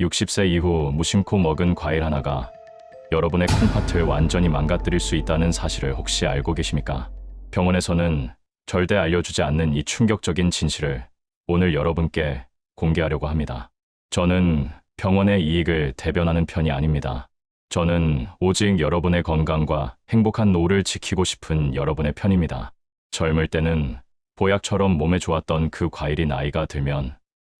60세 이후 무심코 먹은 과일 하나가 여러분의 콩팥을 완전히 망가뜨릴 수 있다는 사실을 혹시 알고 계십니까? 병원에서는 절대 알려주지 않는 이 충격적인 진실을 오늘 여러분께 공개하려고 합니다. 저는 병원의 이익을 대변하는 편이 아닙니다. 저는 오직 여러분의 건강과 행복한 노후를 지키고 싶은 여러분의 편입니다. 젊을 때는 보약처럼 몸에 좋았던 그 과일이 나이가 들면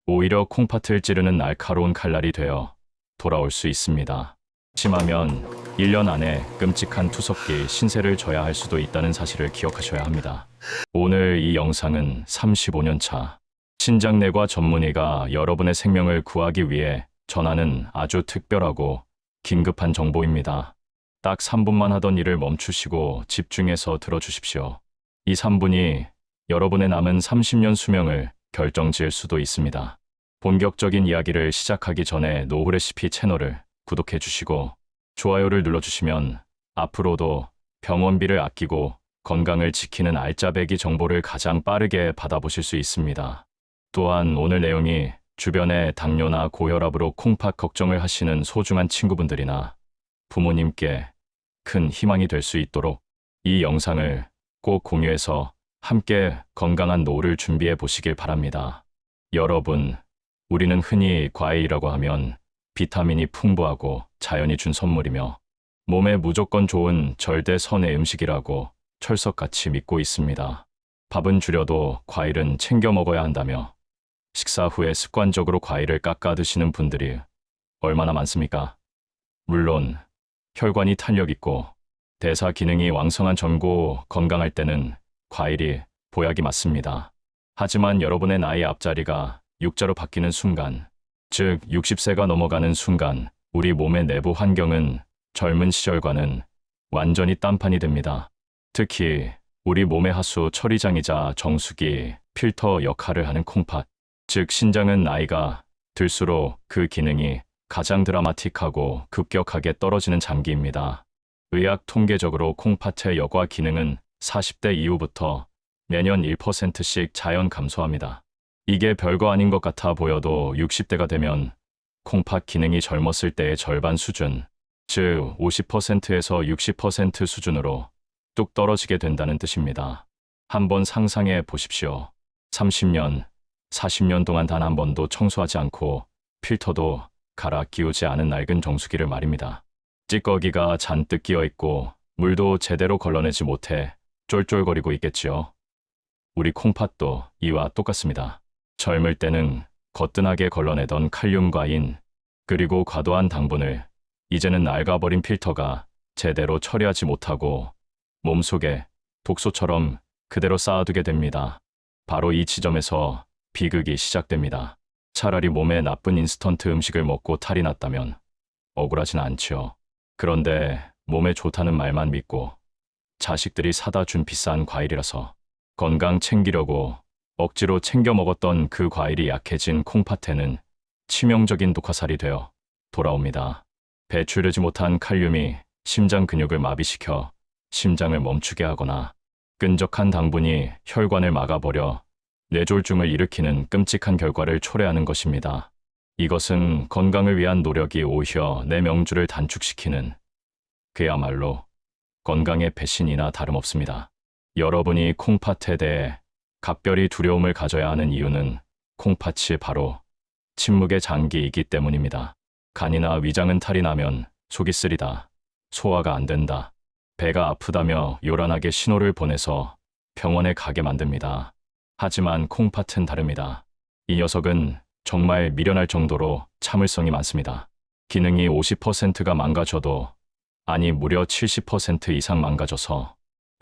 오히려 콩팥을 찌르는 날카로운 칼날이 되어 돌아올 수 있습니다. 심하면 1년 안에 끔찍한 투석기 신세를 져야 할 수도 있다는 사실을 기억하셔야 합니다. 오늘 이 영상은 35년 차 신장내과 전문의가 여러분의 생명을 구하기 위해 전하는 아주 특별하고 긴급한 정보입니다. 딱 3분만 하던 일을 멈추시고 집중해서 들어주십시오. 이 3분이 여러분의 남은 30년 수명을 결정지을 수도 있습니다. 본격적인 이야기를 시작하기 전에 노후 레시피 채널을 구독해 주시고 좋아요를 눌러주시면 앞으로도 병원비를 아끼고 건강을 지키는 알짜배기 정보를 가장 빠르게 받아보실 수 있습니다. 또한 오늘 내용이 주변에 당뇨나 고혈압으로 콩팥 걱정을 하시는 소중한 친구분들이나 부모님께 큰 희망이 될 수 있도록 이 영상을 꼭 공유해서 함께 건강한 노후를 준비해 보시길 바랍니다. 여러분, 우리는 흔히 과일이라고 하면 비타민이 풍부하고 자연이 준 선물이며 몸에 무조건 좋은 절대 선의 음식이라고 철석같이 믿고 있습니다. 밥은 줄여도 과일은 챙겨 먹어야 한다며 식사 후에 습관적으로 과일을 깎아 드시는 분들이 얼마나 많습니까? 물론 혈관이 탄력 있고 대사 기능이 왕성한 젊고 건강할 때는 과일이 보약이 맞습니다. 하지만 여러분의 나이 앞자리가 6자로 바뀌는 순간, 즉 60세가 넘어가는 순간 우리 몸의 내부 환경은 젊은 시절과는 완전히 딴판이 됩니다. 특히 우리 몸의 하수 처리장이자 정수기, 필터 역할을 하는 콩팥, 즉 신장은 나이가 들수록 그 기능이 가장 드라마틱하고 급격하게 떨어지는 장기입니다. 의학 통계적으로 콩팥의 여과 기능은 40대 이후부터 매년 1%씩 자연 감소합니다. 이게 별거 아닌 것 같아 보여도 60대가 되면 콩팥 기능이 젊었을 때의 절반 수준, 즉 50%에서 60% 수준으로 뚝 떨어지게 된다는 뜻입니다. 한번 상상해 보십시오. 30년, 40년 동안 단 한 번도 청소하지 않고 필터도 갈아 끼우지 않은 낡은 정수기를 말입니다. 찌꺼기가 잔뜩 끼어 있고 물도 제대로 걸러내지 못해 쫄쫄거리고 있겠지요. 우리 콩팥도 이와 똑같습니다. 젊을 때는 거뜬하게 걸러내던 칼륨과 인, 그리고 과도한 당분을 이제는 낡아버린 필터가 제대로 처리하지 못하고 몸속에 독소처럼 그대로 쌓아두게 됩니다. 바로 이 지점에서 비극이 시작됩니다. 차라리 몸에 나쁜 인스턴트 음식을 먹고 탈이 났다면 억울하진 않지요. 그런데 몸에 좋다는 말만 믿고 자식들이 사다 준 비싼 과일이라서 건강 챙기려고 억지로 챙겨 먹었던 그 과일이 약해진 콩팥에는 치명적인 독화살이 되어 돌아옵니다. 배출되지 못한 칼륨이 심장 근육을 마비시켜 심장을 멈추게 하거나 끈적한 당분이 혈관을 막아버려 뇌졸중을 일으키는 끔찍한 결과를 초래하는 것입니다. 이것은 건강을 위한 노력이 오히려 내 명주를 단축시키는 그야말로 건강의 배신이나 다름없습니다. 여러분이 콩팥에 대해 각별히 두려움을 가져야 하는 이유는 콩팥이 바로 침묵의 장기이기 때문입니다. 간이나 위장은 탈이 나면 속이 쓰리다, 소화가 안 된다, 배가 아프다며 요란하게 신호를 보내서 병원에 가게 만듭니다. 하지만 콩팥은 다릅니다. 이 녀석은 정말 미련할 정도로 참을성이 많습니다. 기능이 50%가 망가져도, 아니 무려 70% 이상 망가져서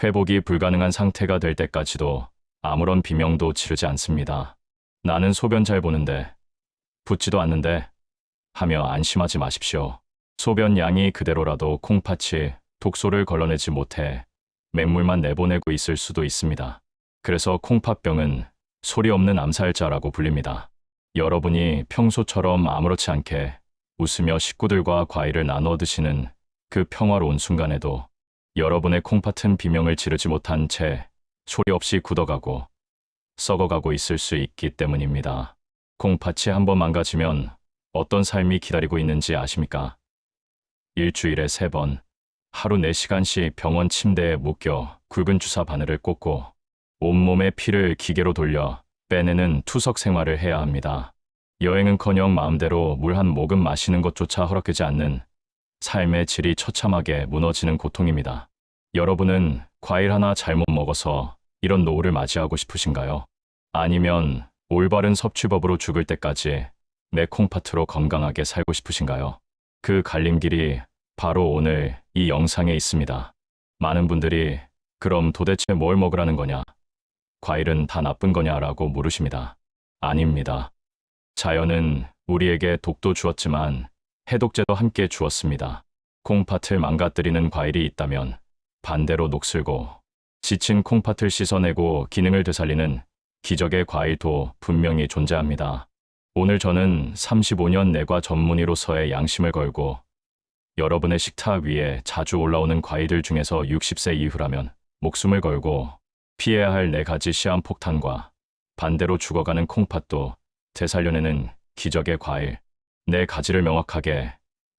회복이 불가능한 상태가 될 때까지도 아무런 비명도 지르지 않습니다. 나는 소변 잘 보는데, 붓지도 않는데 하며 안심하지 마십시오. 소변 양이 그대로라도 콩팥이 독소를 걸러내지 못해 맹물만 내보내고 있을 수도 있습니다. 그래서 콩팥병은 소리 없는 암살자라고 불립니다. 여러분이 평소처럼 아무렇지 않게 웃으며 식구들과 과일을 나눠 드시는 그 평화로운 순간에도 여러분의 콩팥은 비명을 지르지 못한 채 소리 없이 굳어가고 썩어가고 있을 수 있기 때문입니다. 콩팥이 한번 망가지면 어떤 삶이 기다리고 있는지 아십니까? 일주일에 3번, 하루 4시간씩 병원 침대에 묶여 굵은 주사 바늘을 꽂고 온몸의 피를 기계로 돌려 빼내는 투석 생활을 해야 합니다. 여행은커녕 마음대로 물 한 모금 마시는 것조차 허락되지 않는 삶의 질이 처참하게 무너지는 고통입니다. 여러분은 과일 하나 잘못 먹어서 이런 노후를 맞이하고 싶으신가요? 아니면 올바른 섭취법으로 죽을 때까지 내 콩팥으로 건강하게 살고 싶으신가요? 그 갈림길이 바로 오늘 이 영상에 있습니다. 많은 분들이 그럼 도대체 뭘 먹으라는 거냐? 과일은 다 나쁜 거냐라고 물으십니다. 아닙니다. 자연은 우리에게 독도 주었지만 해독제도 함께 주었습니다. 콩팥을 망가뜨리는 과일이 있다면 반대로 녹슬고 지친 콩팥을 씻어내고 기능을 되살리는 기적의 과일도 분명히 존재합니다. 오늘 저는 35년 내과 전문의로서의 양심을 걸고 여러분의 식탁 위에 자주 올라오는 과일들 중에서 60세 이후라면 목숨을 걸고 피해야 할 4가지 시한폭탄과 반대로 죽어가는 콩팥도 되살려내는 기적의 과일 4가지를 명확하게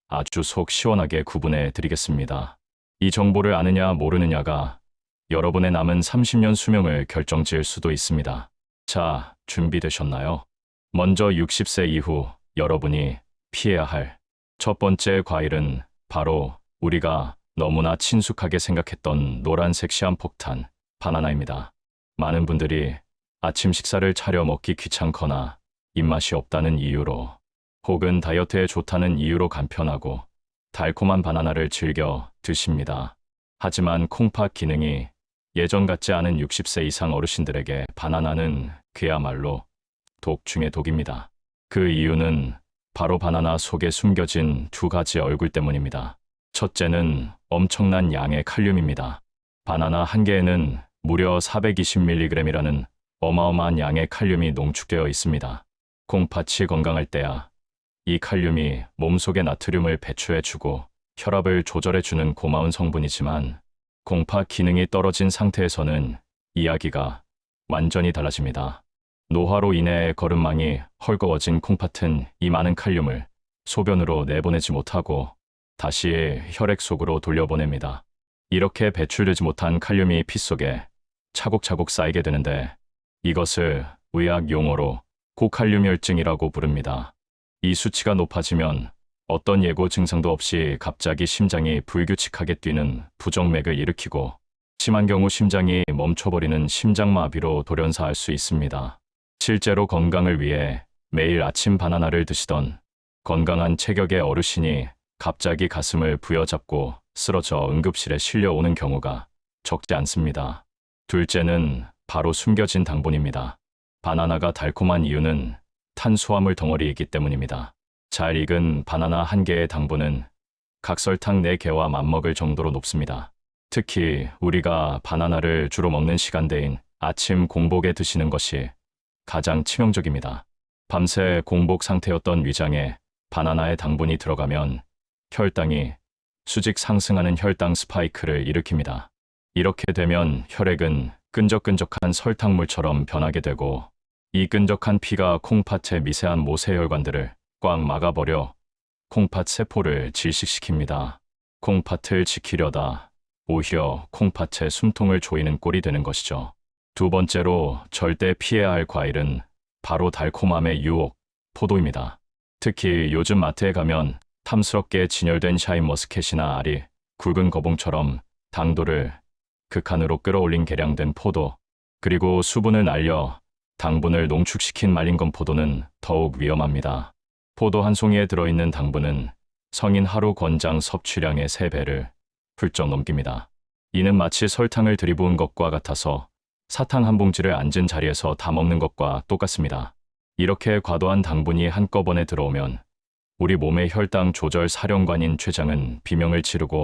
아주 속 시원하게 구분해 드리겠습니다. 이 정보를 아느냐 모르느냐가 여러분의 남은 30년 수명을 결정지을 수도 있습니다. 자, 준비되셨나요? 먼저 60세 이후 여러분이 피해야 할 첫 번째 과일은 바로 우리가 너무나 친숙하게 생각했던 노란색 시한폭탄 바나나입니다. 많은 분들이 아침 식사를 차려 먹기 귀찮거나 입맛이 없다는 이유로 혹은 다이어트에 좋다는 이유로 간편하고 달콤한 바나나를 즐겨 드십니다. 하지만 콩팥 기능이 예전 같지 않은 60세 이상 어르신들에게 바나나는 그야말로 독 중의 독입니다. 그 이유는 바로 바나나 속에 숨겨진 2가지 얼굴 때문입니다. 첫째는 엄청난 양의 칼륨입니다. 바나나 한 개에는 무려 420mg이라는 어마어마한 양의 칼륨이 농축되어 있습니다. 콩팥이 건강할 때야 이 칼륨이 몸속의 나트륨을 배출해주고 혈압을 조절해주는 고마운 성분이지만 콩팥 기능이 떨어진 상태에서는 이야기가 완전히 달라집니다. 노화로 인해 거름망이 헐거워진 콩팥은 이 많은 칼륨을 소변으로 내보내지 못하고 다시 혈액 속으로 돌려보냅니다. 이렇게 배출되지 못한 칼륨이 피 속에 차곡차곡 쌓이게 되는데 이것을 의학 용어로 고칼륨혈증이라고 부릅니다. 이 수치가 높아지면 어떤 예고 증상도 없이 갑자기 심장이 불규칙하게 뛰는 부정맥을 일으키고 심한 경우 심장이 멈춰버리는 심장마비로 돌연사할 수 있습니다. 실제로 건강을 위해 매일 아침 바나나를 드시던 건강한 체격의 어르신이 갑자기 가슴을 부여잡고 쓰러져 응급실에 실려오는 경우가 적지 않습니다. 둘째는 바로 숨겨진 당분입니다. 바나나가 달콤한 이유는 탄수화물 덩어리이기 때문입니다. 잘 익은 바나나 한 개의 당분은 각설탕 4개와 맞먹을 정도로 높습니다. 특히 우리가 바나나를 주로 먹는 시간대인 아침 공복에 드시는 것이 가장 치명적입니다. 밤새 공복 상태였던 위장에 바나나의 당분이 들어가면 혈당이 수직 상승하는 혈당 스파이크를 일으킵니다. 이렇게 되면 혈액은 끈적끈적한 설탕물처럼 변하게 되고 이 끈적한 피가 콩팥의 미세한 모세혈관들을 꽉 막아버려 콩팥 세포를 질식시킵니다. 콩팥을 지키려다 오히려 콩팥의 숨통을 조이는 꼴이 되는 것이죠. 두 번째로 절대 피해야 할 과일은 바로 달콤함의 유혹, 포도입니다. 특히 요즘 마트에 가면 탐스럽게 진열된 샤인머스켓이나 알이 굵은 거봉처럼 당도를 극한으로 끌어올린 계량된 포도, 그리고 수분을 날려 당분을 농축시킨 말린 건 포도는 더욱 위험합니다. 포도 한 송이에 들어있는 당분은 성인 하루 권장 섭취량의 3배를 훌쩍 넘깁니다. 이는 마치 설탕을 들이부은 것과 같아서 사탕 한 봉지를 앉은 자리에서 다 먹는 것과 똑같습니다. 이렇게 과도한 당분이 한꺼번에 들어오면 우리 몸의 혈당 조절 사령관인 췌장은 비명을 지르고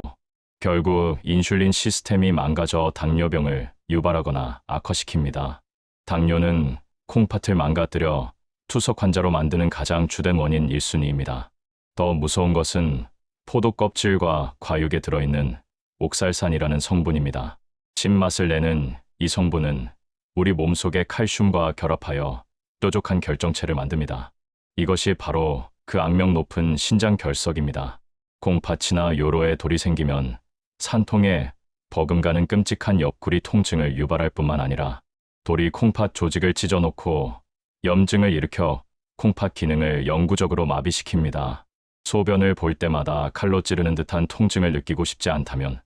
결국 인슐린 시스템이 망가져 당뇨병을 유발하거나 악화시킵니다. 당뇨는 콩팥을 망가뜨려 투석 환자로 만드는 가장 주된 원인 1순위입니다. 더 무서운 것은 포도 껍질과 과육에 들어있는 옥살산이라는 성분입니다. 신맛을 내는 이 성분은 우리 몸속의 칼슘과 결합하여 뾰족한 결정체를 만듭니다. 이것이 바로 그 악명 높은 신장 결석입니다. 콩팥이나 요로에 돌이 생기면 산통에 버금가는 끔찍한 옆구리 통증을 유발할 뿐만 아니라 돌이 콩팥 조직을 찢어놓고 염증을 일으켜 콩팥 기능을 영구적으로 마비시킵니다. 소변을 볼 때마다 칼로 찌르는 듯한 통증을 느끼고 싶지 않다면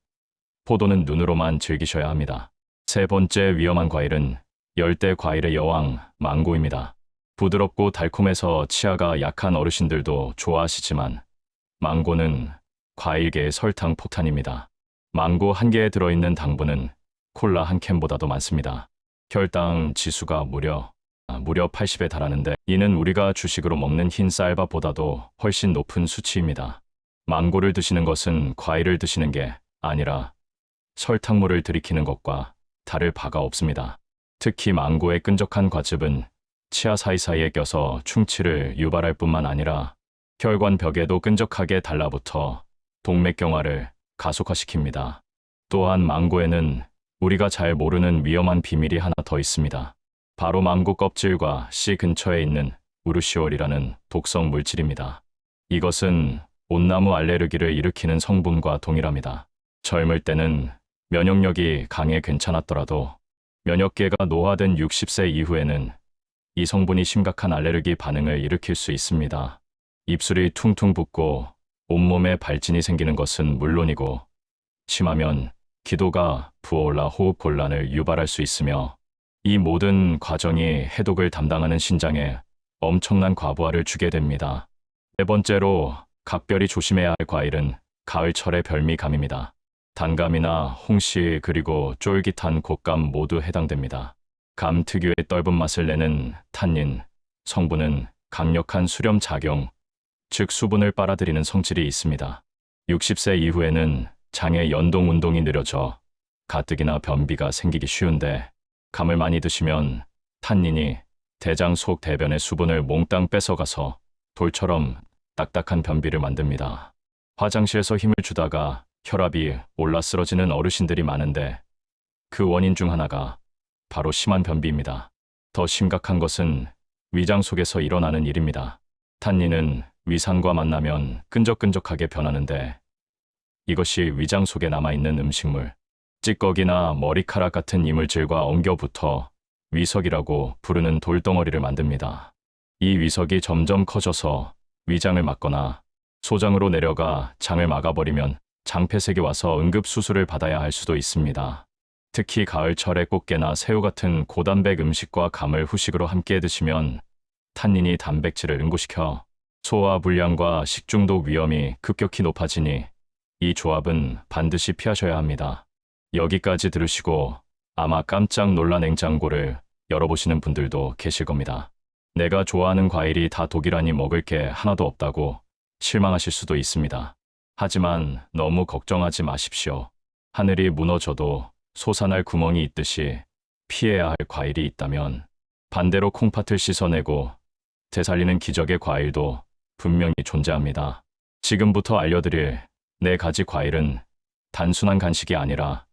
포도는 눈으로만 즐기셔야 합니다. 세 번째 위험한 과일은 열대 과일의 여왕 망고입니다. 부드럽고 달콤해서 치아가 약한 어르신들도 좋아하시지만 망고는 과일계의 설탕 폭탄입니다. 망고 한 개에 들어있는 당분은 콜라 한 캔보다도 많습니다. 혈당 지수가 무려 80에 달하는데 이는 우리가 주식으로 먹는 흰 쌀밥보다도 훨씬 높은 수치입니다. 망고를 드시는 것은 과일을 드시는 게 아니라 설탕물을 들이키는 것과 다를 바가 없습니다. 특히 망고의 끈적한 과즙은 치아 사이사이에 껴서 충치를 유발할 뿐만 아니라 혈관 벽에도 끈적하게 달라붙어 동맥경화를 가속화시킵니다. 또한 망고에는 우리가 잘 모르는 위험한 비밀이 하나 더 있습니다. 바로 망고 껍질과 씨 근처에 있는 우르시올이라는 독성 물질입니다. 이것은 온나무 알레르기를 일으키는 성분과 동일합니다. 젊을 때는 면역력이 강해 괜찮았더라도 면역계가 노화된 60세 이후에는 이 성분이 심각한 알레르기 반응을 일으킬 수 있습니다. 입술이 퉁퉁 붓고 온몸에 발진이 생기는 것은 물론이고 심하면 기도가 부어올라 호흡 곤란을 유발할 수 있으며 이 모든 과정이 해독을 담당하는 신장에 엄청난 과부하를 주게 됩니다. 네 번째로 각별히 조심해야 할 과일은 가을철의 별미감입니다. 단감이나 홍시 그리고 쫄깃한 곶감 모두 해당됩니다. 감 특유의 떫은 맛을 내는 탄닌 성분은 강력한 수렴 작용, 즉 수분을 빨아들이는 성질이 있습니다. 60세 이후에는 장의 연동 운동이 느려져 가뜩이나 변비가 생기기 쉬운데 감을 많이 드시면 탄닌이 대장 속 대변의 수분을 몽땅 뺏어가서 돌처럼 딱딱한 변비를 만듭니다. 화장실에서 힘을 주다가 혈압이 올라 쓰러지는 어르신들이 많은데 그 원인 중 하나가 바로 심한 변비입니다. 더 심각한 것은 위장 속에서 일어나는 일입니다. 탄닌은 위산과 만나면 끈적끈적하게 변하는데 이것이 위장 속에 남아있는 음식물, 찌꺼기나 머리카락 같은 이물질과 엉겨붙어 위석이라고 부르는 돌덩어리를 만듭니다. 이 위석이 점점 커져서 위장을 막거나 소장으로 내려가 장을 막아버리면 장폐색이 와서 응급수술을 받아야 할 수도 있습니다. 특히 가을철에 꽃게나 새우 같은 고단백 음식과 감을 후식으로 함께 드시면 탄닌이 단백질을 응고시켜 소화불량과 식중독 위험이 급격히 높아지니 이 조합은 반드시 피하셔야 합니다. 여기까지 들으시고 아마 깜짝 놀란 냉장고를 열어보시는 분들도 계실 겁니다. 내가 좋아하는 과일이 다 독이라니 먹을 게 하나도 없다고 실망하실 수도 있습니다. 하지만 너무 걱정하지 마십시오. 하늘이 무너져도 솟아날 구멍이 있듯이 피해야 할 과일이 있다면 반대로 콩팥을 씻어내고 되살리는 기적의 과일도 분명히 존재합니다. 지금부터 알려드릴 4가지 과일은 단순한 간식이 아니라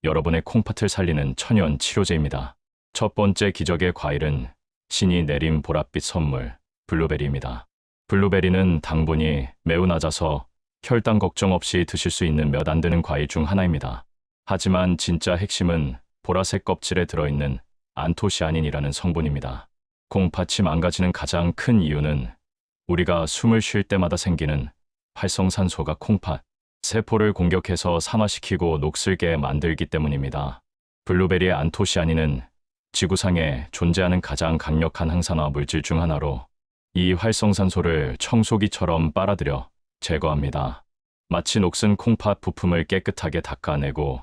여러분의 콩팥을 살리는 천연 치료제입니다. 첫 번째 기적의 과일은 신이 내린 보랏빛 선물, 블루베리입니다. 블루베리는 당분이 매우 낮아서 혈당 걱정 없이 드실 수 있는 몇 안 되는 과일 중 하나입니다. 하지만 진짜 핵심은 보라색 껍질에 들어있는 안토시아닌이라는 성분입니다. 콩팥이 망가지는 가장 큰 이유는 우리가 숨을 쉴 때마다 생기는 활성산소가 콩팥, 세포를 공격해서 산화시키고 녹슬게 만들기 때문입니다. 블루베리의 안토시아닌은 지구상에 존재하는 가장 강력한 항산화 물질 중 하나로 이 활성산소를 청소기처럼 빨아들여 제거합니다. 마치 녹슨 콩팥 부품을 깨끗하게 닦아내고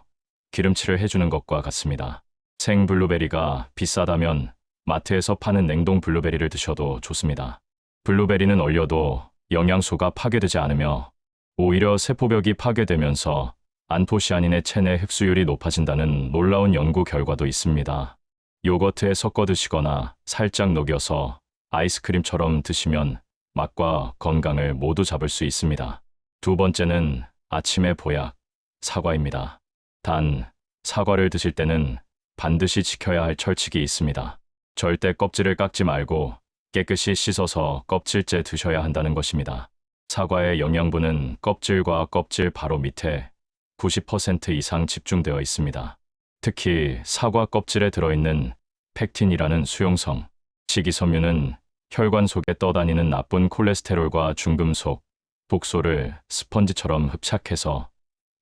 기름칠을 해주는 것과 같습니다. 생 블루베리가 비싸다면 마트에서 파는 냉동 블루베리를 드셔도 좋습니다. 블루베리는 얼려도 영양소가 파괴되지 않으며 오히려 세포벽이 파괴되면서 안토시아닌의 체내 흡수율이 높아진다는 놀라운 연구 결과도 있습니다. 요거트에 섞어 드시거나 살짝 녹여서 아이스크림처럼 드시면 맛과 건강을 모두 잡을 수 있습니다. 두 번째는 아침의 보약, 사과입니다. 단, 사과를 드실 때는 반드시 지켜야 할 철칙이 있습니다. 절대 껍질을 깎지 말고 깨끗이 씻어서 껍질째 드셔야 한다는 것입니다. 사과의 영양분은 껍질과 껍질 바로 밑에 90% 이상 집중되어 있습니다. 특히 사과 껍질에 들어있는 팩틴이라는 수용성, 식이섬유는 혈관 속에 떠다니는 나쁜 콜레스테롤과 중금속, 독소를 스펀지처럼 흡착해서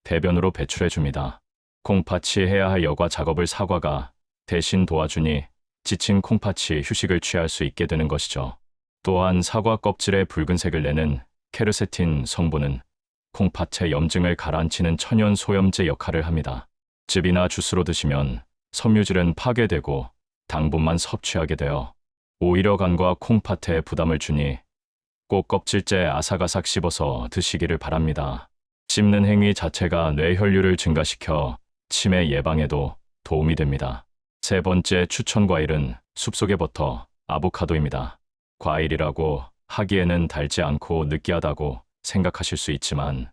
대변으로 배출해 줍니다. 콩팥이 해야 할 여과 작업을 사과가 대신 도와주니 지친 콩팥이 휴식을 취할 수 있게 되는 것이죠. 또한 사과 껍질에 붉은색을 내는 케르세틴 성분은 콩팥의 염증을 가라앉히는 천연 소염제 역할을 합니다. 즙이나 주스로 드시면 섬유질은 파괴되고 당분만 섭취하게 되어 오히려 간과 콩팥에 부담을 주니 꼭 껍질째 아삭아삭 씹어서 드시기를 바랍니다. 씹는 행위 자체가 뇌혈류를 증가시켜 치매 예방에도 도움이 됩니다. 세 번째 추천 과일은 숲속의 버터, 아보카도입니다. 과일이라고 하기에는 달지 않고 느끼하다고 생각하실 수 있지만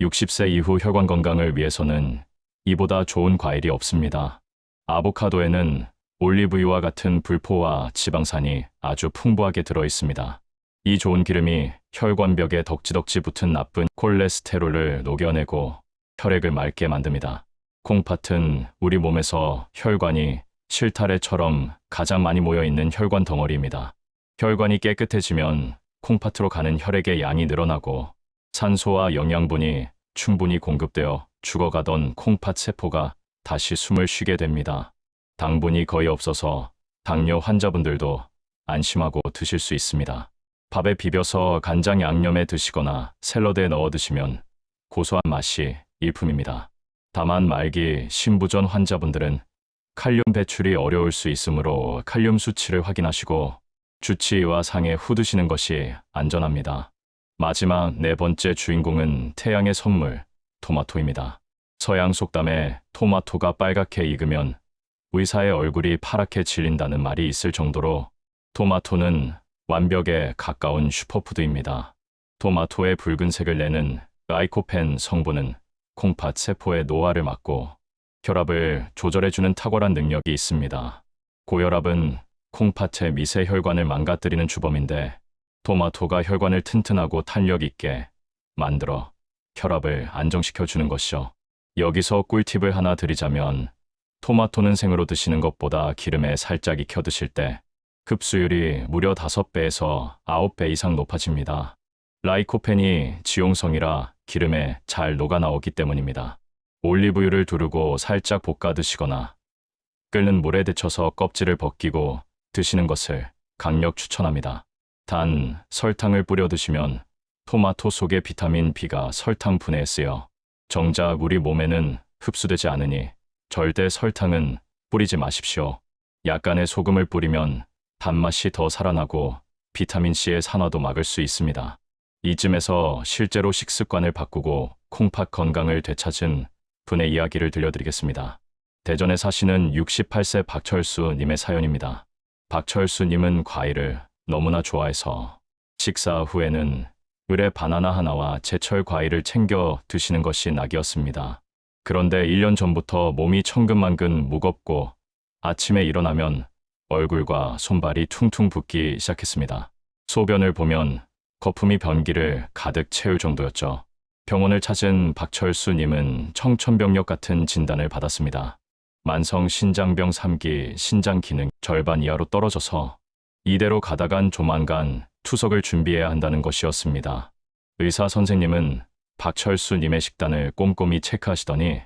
60세 이후 혈관 건강을 위해서는 이보다 좋은 과일이 없습니다. 아보카도에는 올리브유와 같은 불포화 지방산이 아주 풍부하게 들어 있습니다. 이 좋은 기름이 혈관벽에 덕지덕지 붙은 나쁜 콜레스테롤을 녹여내고 혈액을 맑게 만듭니다. 콩팥은 우리 몸에서 혈관이 실타래처럼 가장 많이 모여있는 혈관 덩어리입니다. 혈관이 깨끗해지면 콩팥으로 가는 혈액의 양이 늘어나고 산소와 영양분이 충분히 공급되어 죽어가던 콩팥 세포가 다시 숨을 쉬게 됩니다. 당분이 거의 없어서 당뇨 환자분들도 안심하고 드실 수 있습니다. 밥에 비벼서 간장 양념에 드시거나 샐러드에 넣어 드시면 고소한 맛이 일품입니다. 다만 말기 신부전 환자분들은 칼륨 배출이 어려울 수 있으므로 칼륨 수치를 확인하시고 주치의와 상의 후 드시는 것이 안전합니다. 마지막 네 번째 주인공은 태양의 선물, 토마토입니다. 서양 속담에 토마토가 빨갛게 익으면 의사의 얼굴이 파랗게 질린다는 말이 있을 정도로 토마토는 완벽에 가까운 슈퍼푸드입니다. 토마토의 붉은색을 내는 라이코펜 성분은 콩팥 세포의 노화를 막고 혈압을 조절해주는 탁월한 능력이 있습니다. 고혈압은 콩팥의 미세 혈관을 망가뜨리는 주범인데 토마토가 혈관을 튼튼하고 탄력 있게 만들어 혈압을 안정시켜주는 것이죠. 여기서 꿀팁을 하나 드리자면 토마토는 생으로 드시는 것보다 기름에 살짝 익혀 드실 때 흡수율이 무려 5배에서 9배 이상 높아집니다. 라이코펜이 지용성이라 기름에 잘 녹아나오기 때문입니다. 올리브유를 두르고 살짝 볶아 드시거나 끓는 물에 데쳐서 껍질을 벗기고 드시는 것을 강력 추천합니다. 단, 설탕을 뿌려 드시면 토마토 속의 비타민 B가 설탕 분해에 쓰여 정작 우리 몸에는 흡수되지 않으니 절대 설탕은 뿌리지 마십시오. 약간의 소금을 뿌리면 단맛이 더 살아나고 비타민C의 산화도 막을 수 있습니다. 이쯤에서 실제로 식습관을 바꾸고 콩팥 건강을 되찾은 분의 이야기를 들려드리겠습니다. 대전에 사시는 68세 박철수님의 사연입니다. 박철수님은 과일을 너무나 좋아해서 식사 후에는 을에 바나나 하나와 제철 과일을 챙겨 드시는 것이 낙이었습니다. 그런데 1년 전부터 몸이 천근만근 무겁고 아침에 일어나면 얼굴과 손발이 퉁퉁 붓기 시작했습니다. 소변을 보면 거품이 변기를 가득 채울 정도였죠. 병원을 찾은 박철수님은 청천벽력 같은 진단을 받았습니다. 만성 신장병 3기 신장 기능 절반 이하로 떨어져서 이대로 가다간 조만간 투석을 준비해야 한다는 것이었습니다. 의사 선생님은 박철수님의 식단을 꼼꼼히 체크하시더니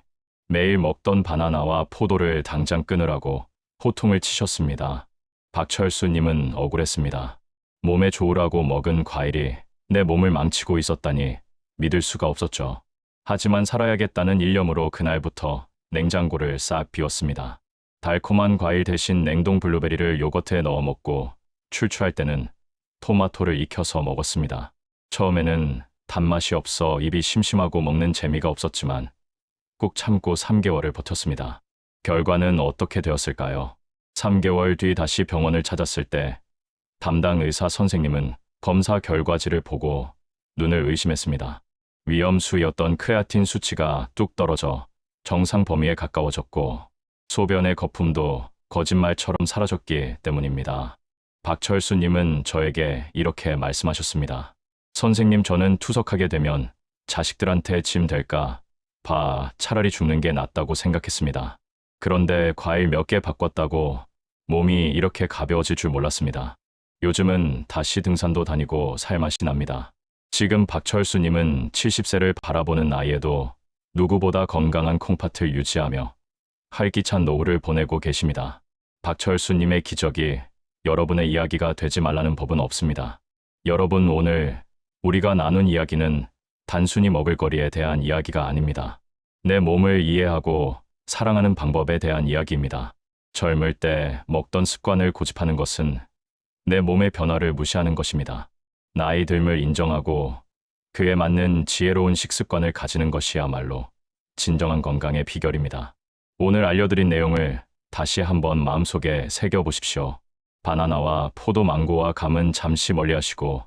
매일 먹던 바나나와 포도를 당장 끊으라고 호통을 치셨습니다. 박철수님은 억울했습니다. 몸에 좋으라고 먹은 과일이 내 몸을 망치고 있었다니 믿을 수가 없었죠. 하지만 살아야겠다는 일념으로 그날부터 냉장고를 싹 비웠습니다. 달콤한 과일 대신 냉동 블루베리를 요거트에 넣어 먹고 출출할 때는 토마토를 익혀서 먹었습니다. 처음에는 단맛이 없어 입이 심심하고 먹는 재미가 없었지만 꾹 참고 3개월을 버텼습니다. 결과는 어떻게 되었을까요? 3개월 뒤 다시 병원을 찾았을 때 담당 의사 선생님은 검사 결과지를 보고 눈을 의심했습니다. 위험수였던 크레아틴 수치가 뚝 떨어져 정상 범위에 가까워졌고 소변의 거품도 거짓말처럼 사라졌기 때문입니다. 박철수님은 저에게 이렇게 말씀하셨습니다. 선생님, 저는 투석하게 되면 자식들한테 짐 될까 봐 차라리 죽는 게 낫다고 생각했습니다. 그런데 과일 몇 개 바꿨다고 몸이 이렇게 가벼워질 줄 몰랐습니다. 요즘은 다시 등산도 다니고 살맛이 납니다. 지금 박철수님은 70세를 바라보는 나이에도 누구보다 건강한 콩팥을 유지하며 활기찬 노후를 보내고 계십니다. 박철수님의 기적이 여러분의 이야기가 되지 말라는 법은 없습니다. 여러분, 오늘 우리가 나눈 이야기는 단순히 먹을거리에 대한 이야기가 아닙니다. 내 몸을 이해하고 사랑하는 방법에 대한 이야기입니다. 젊을 때 먹던 습관을 고집하는 것은 내 몸의 변화를 무시하는 것입니다. 나이 듦을 인정하고 그에 맞는 지혜로운 식습관을 가지는 것이야말로 진정한 건강의 비결입니다. 오늘 알려드린 내용을 다시 한번 마음속에 새겨보십시오. 바나나와 포도, 망고와 감은 잠시 멀리하시고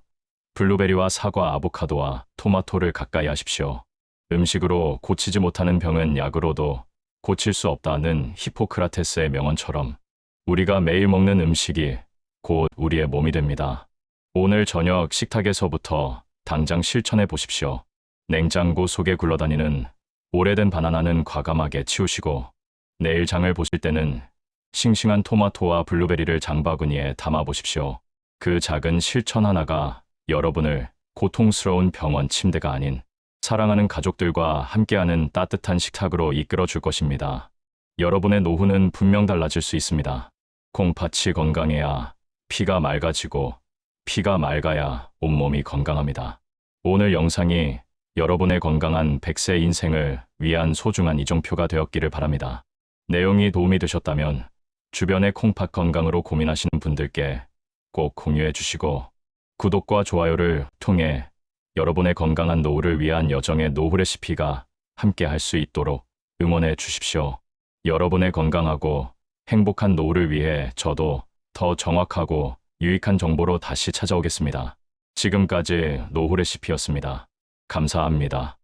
블루베리와 사과, 아보카도와 토마토를 가까이 하십시오. 음식으로 고치지 못하는 병은 약으로도 고칠 수 없다는 히포크라테스의 명언처럼 우리가 매일 먹는 음식이 곧 우리의 몸이 됩니다. 오늘 저녁 식탁에서부터 당장 실천해 보십시오. 냉장고 속에 굴러다니는 오래된 바나나는 과감하게 치우시고 내일 장을 보실 때는 싱싱한 토마토와 블루베리를 장바구니에 담아 보십시오. 그 작은 실천 하나가 여러분을 고통스러운 병원 침대가 아닌 사랑하는 가족들과 함께하는 따뜻한 식탁으로 이끌어 줄 것입니다. 여러분의 노후는 분명 달라질 수 있습니다. 콩팥이 건강해야 피가 맑아지고 피가 맑아야 온몸이 건강합니다. 오늘 영상이 여러분의 건강한 100세 인생을 위한 소중한 이정표가 되었기를 바랍니다. 내용이 도움이 되셨다면 주변의 콩팥 건강으로 고민하시는 분들께 꼭 공유해 주시고 구독과 좋아요를 통해 여러분의 건강한 노후를 위한 여정의 노후 레시피가 함께 할 수 있도록 응원해 주십시오. 여러분의 건강하고 행복한 노후를 위해 저도 더 정확하고 유익한 정보로 다시 찾아오겠습니다. 지금까지 노후 레시피였습니다. 감사합니다.